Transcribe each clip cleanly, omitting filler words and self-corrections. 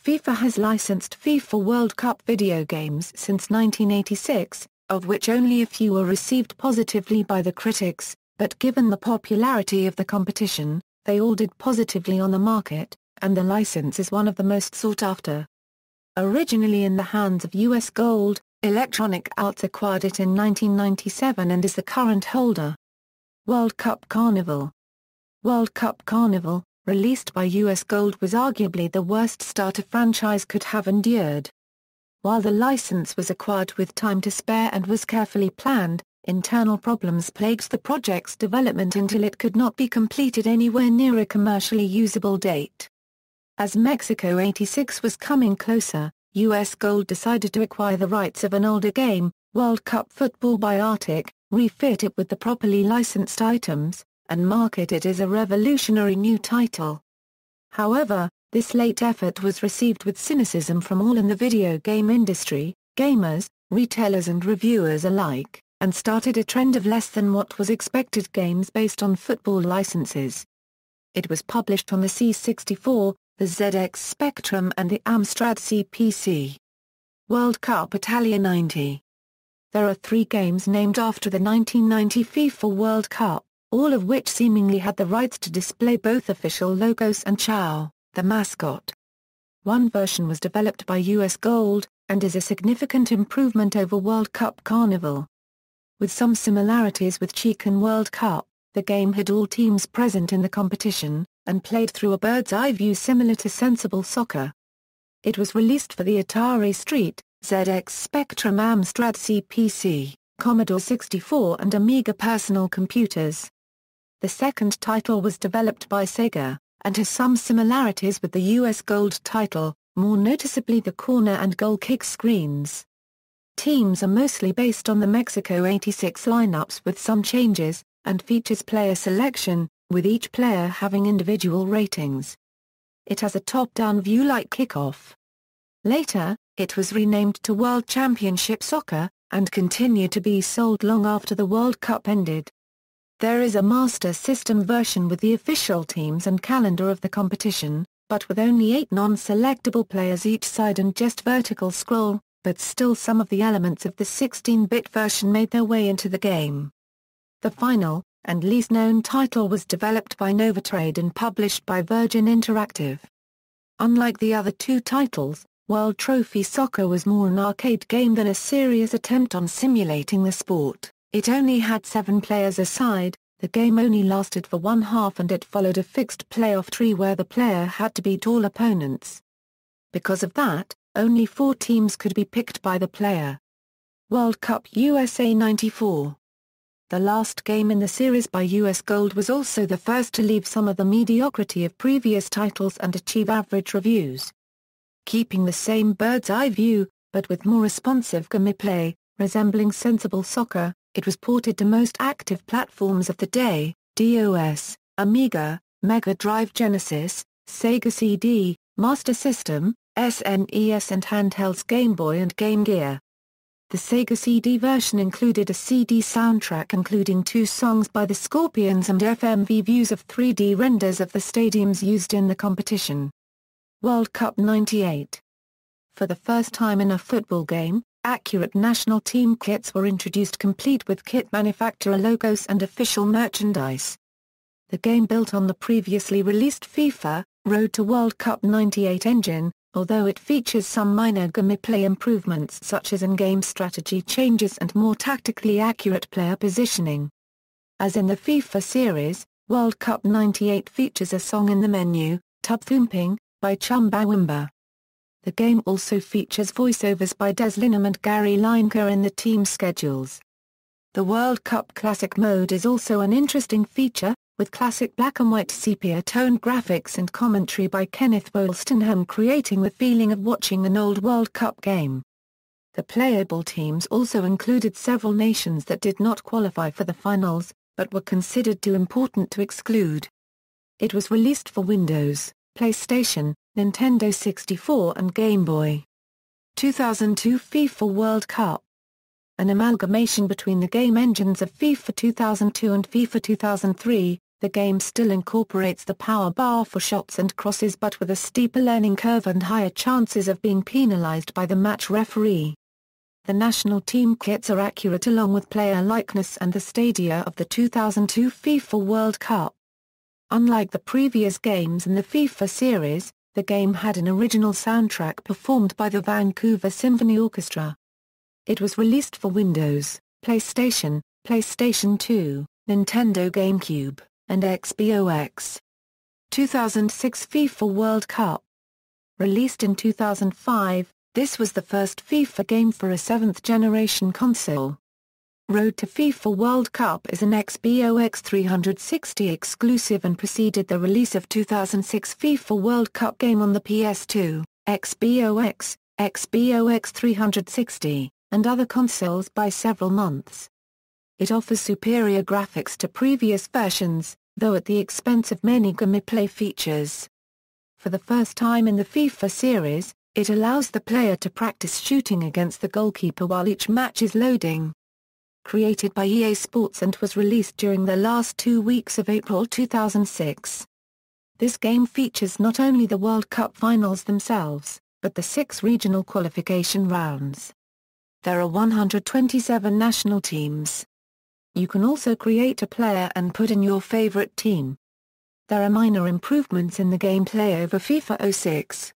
FIFA has licensed FIFA World Cup video games since 1986, of which only a few were received positively by the critics, but given the popularity of the competition, they all did positively on the market, and the license is one of the most sought after. Originally in the hands of US Gold, Electronic Arts acquired it in 1997 and is the current holder. World Cup Carnival. World Cup Carnival, released by US Gold, was arguably the worst start a franchise could have endured. While the license was acquired with time to spare and was carefully planned, internal problems plagued the project's development until it could not be completed anywhere near a commercially usable date. As Mexico '86 was coming closer, US Gold decided to acquire the rights of an older game, World Cup Football by Arctic, refit it with the properly licensed items, and market it as a revolutionary new title. However, this late effort was received with cynicism from all in the video game industry, gamers, retailers and reviewers alike, and started a trend of less than what was expected games based on football licenses. It was published on the C64, the ZX Spectrum and the Amstrad CPC. World Cup Italia 90. There are 3 games named after the 1990 FIFA World Cup, all of which seemingly had the rights to display both official logos and Ciao, the mascot. One version was developed by US Gold, and is a significant improvement over World Cup Carnival. With some similarities with Chicken World Cup, the game had all teams present in the competition, and played through a bird's-eye view similar to Sensible Soccer. It was released for the Atari ST, ZX Spectrum, Amstrad CPC, Commodore 64 and Amiga personal computers. The second title was developed by Sega, and has some similarities with the US Gold title, more noticeably the corner and goal kick screens. Teams are mostly based on the Mexico '86 lineups with some changes, and features player selection, with each player having individual ratings. It has a top-down view like Kickoff. Later, it was renamed to World Championship Soccer, and continued to be sold long after the World Cup ended. There is a Master System version with the official teams and calendar of the competition, but with only 8 non-selectable players each side and just vertical scroll, but still some of the elements of the 16-bit version made their way into the game. The final, and least known title was developed by Novatrade and published by Virgin Interactive. Unlike the other 2 titles, World Trophy Soccer was more an arcade game than a serious attempt on simulating the sport. It only had 7 players a side, the game only lasted for one half and it followed a fixed playoff tree where the player had to beat all opponents. Because of that, only 4 teams could be picked by the player. World Cup USA 94. The last game in the series by US Gold was also the first to leave some of the mediocrity of previous titles and achieve average reviews. Keeping the same bird's-eye view, but with more responsive gameplay, resembling Sensible Soccer, it was ported to most active platforms of the day, DOS, Amiga, Mega Drive, Genesis, Sega CD, Master System, SNES and handhelds Game Boy and Game Gear. The Sega CD version included a CD soundtrack including 2 songs by the Scorpions and FMV views of 3D renders of the stadiums used in the competition. World Cup 98. For the first time in a football game, accurate national team kits were introduced complete with kit manufacturer logos and official merchandise. The game built on the previously released FIFA Road to World Cup 98 engine, although it features some minor gameplay improvements such as in-game strategy changes and more tactically accurate player positioning. As in the FIFA series, World Cup 98 features a song in the menu, Tub Thumping, by Chumbawamba. The game also features voiceovers by Des Lynam and Gary Lineker in the team schedules. The World Cup Classic mode is also an interesting feature, with classic black-and-white sepia-toned graphics and commentary by Kenneth Wolstenham creating the feeling of watching an old World Cup game. The playable teams also included several nations that did not qualify for the finals, but were considered too important to exclude. It was released for Windows, PlayStation, Nintendo 64 and Game Boy. 2002 FIFA World Cup. An amalgamation between the game engines of FIFA 2002 and FIFA 2003, The game still incorporates the power bar for shots and crosses but with a steeper learning curve and higher chances of being penalized by the match referee. The national team kits are accurate along with player likeness and the stadia of the 2002 FIFA World Cup. Unlike the previous games in the FIFA series, the game had an original soundtrack performed by the Vancouver Symphony Orchestra. It was released for Windows, PlayStation, PlayStation 2, Nintendo GameCube, and Xbox. 2006 FIFA World Cup. Released in 2005, this was the first FIFA game for a 7th-generation console. Road to FIFA World Cup is an Xbox 360 exclusive and preceded the release of 2006 FIFA World Cup game on the PS2, Xbox, Xbox 360, and other consoles by several months. It offers superior graphics to previous versions, though at the expense of many gameplay features. For the first time in the FIFA series, it allows the player to practice shooting against the goalkeeper while each match is loading. Created by EA Sports and was released during the last 2 weeks of April 2006. This game features not only the World Cup finals themselves, but the 6 regional qualification rounds. There are 127 national teams. You can also create a player and put in your favorite team. There are minor improvements in the gameplay over FIFA 06.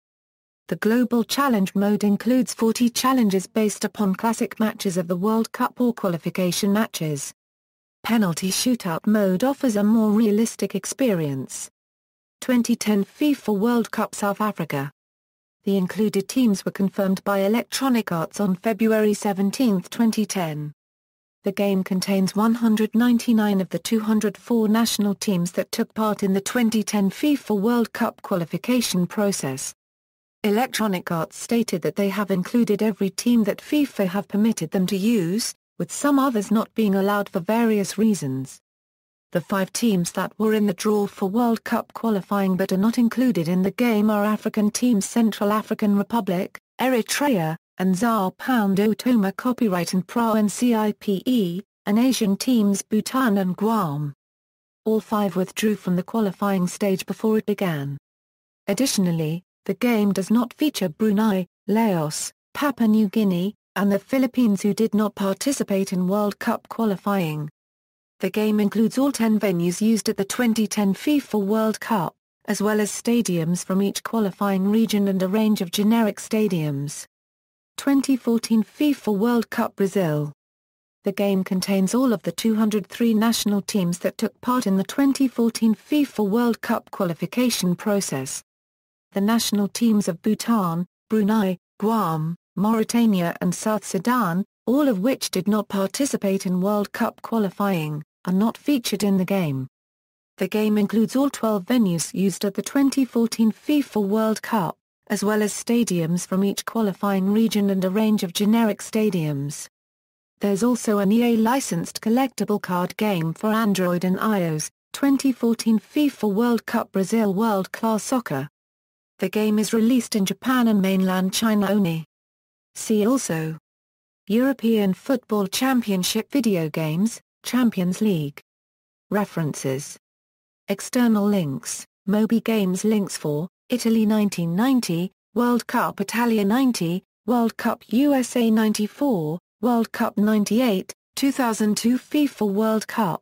The Global Challenge mode includes 40 challenges based upon classic matches of the World Cup or qualification matches. Penalty Shootout mode offers a more realistic experience. 2010 FIFA World Cup South Africa. The included teams were confirmed by Electronic Arts on February 17, 2010. The game contains 199 of the 204 national teams that took part in the 2010 FIFA World Cup qualification process. Electronic Arts stated that they have included every team that FIFA have permitted them to use, with some others not being allowed for various reasons. The 5 teams that were in the draw for World Cup qualifying but are not included in the game are African teams Central African Republic, Eritrea, and Sao Paulo Otoma Copyright and PRA and CIPE, and Asian teams Bhutan and Guam. All 5 withdrew from the qualifying stage before it began. Additionally, the game does not feature Brunei, Laos, Papua New Guinea, and the Philippines who did not participate in World Cup qualifying. The game includes all 10 venues used at the 2010 FIFA World Cup, as well as stadiums from each qualifying region and a range of generic stadiums. 2014 FIFA World Cup Brazil. The game contains all of the 203 national teams that took part in the 2014 FIFA World Cup qualification process. The national teams of Bhutan, Brunei, Guam, Mauritania and South Sudan, all of which did not participate in World Cup qualifying, are not featured in the game. The game includes all 12 venues used at the 2014 FIFA World Cup, as well as stadiums from each qualifying region and a range of generic stadiums. There's also an EA-licensed collectible card game for Android and iOS, 2014 FIFA World Cup Brazil World Class Soccer. The game is released in Japan and mainland China only. See also: European Football Championship video games, Champions League. References. External links: Moby Games links for Italy 1990, World Cup Italia 90, World Cup USA 94, World Cup 98, 2002 FIFA World Cup.